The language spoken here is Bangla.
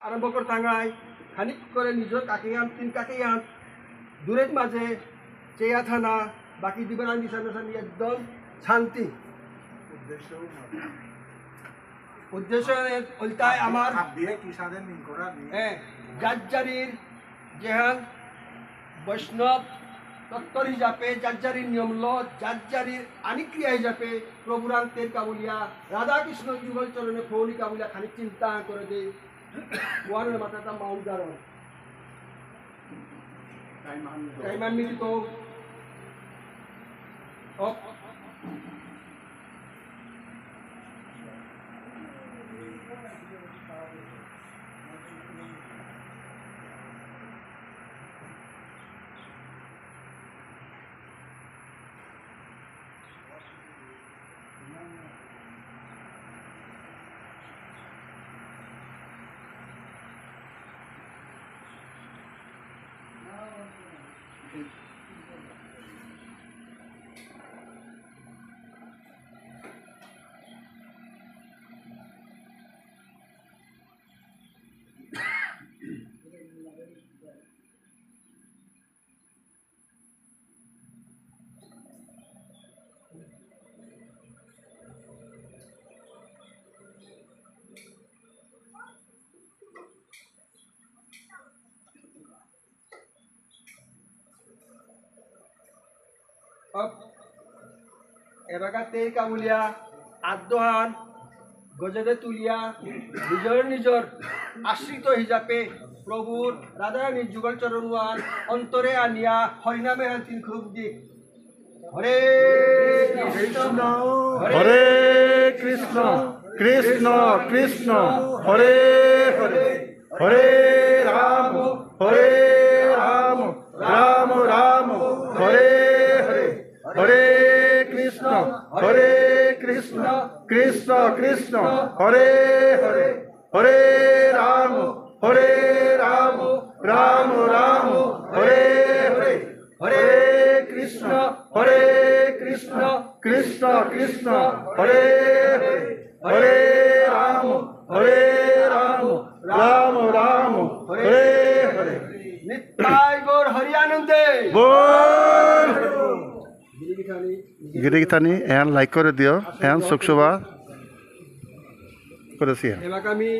আরম্ভ করে টাঙায় খানিক করে নিজের কাকিয়ান তিন কাকিয়ান দূরের মাঝে চেয়া থানা বাকি দিবেন নিশানি একদম শান্তি উদ্দেশ্য ওইটাই আমার যার যেহান বৈষ্ণব তত্ত্বর হিসাবে যার নিয়ম ল যার আনিক্রিয়া হিসাবে প্রভুরান্তের কাবুলিয়া রাধাকৃষ্ণ যুগল চরণে ফৌনি কাবুলিয়া খানিক চিন্তা করে দে ওয়ানের মাথাটা মাউন্ট গারণ কাইমান্বিত তো এবাগাতে কাবুলিয়া আদহান গজদে তুলিয়া নিজর আশ্রিত হিসাবে প্রভুর রাধারানীর যুগল চরণওয়ান অন্তরে আনিয়া হরিনামে হান্তিন খুব দিক হরে কৃষ্ণ হরে কৃষ্ণ কৃষ্ণ কৃষ্ণ হরে হরে হরে রাম রাম রাম হরে হরে হরে কৃষ্ণ কৃষ্ণ কৃষ্ণ হরে হরে হরে রাম রাম রাম হরে হরে হরে কৃষ্ণ কৃষ্ণ কৃষ্ণ হরে হরে হরে রাম রাম রাম হরে হরে নিত্যাই গৌর হরিয়ানন্দে বল গিরিগিথানি এন লাইক করে দিও এন সুখসভা করেছি এবার আমি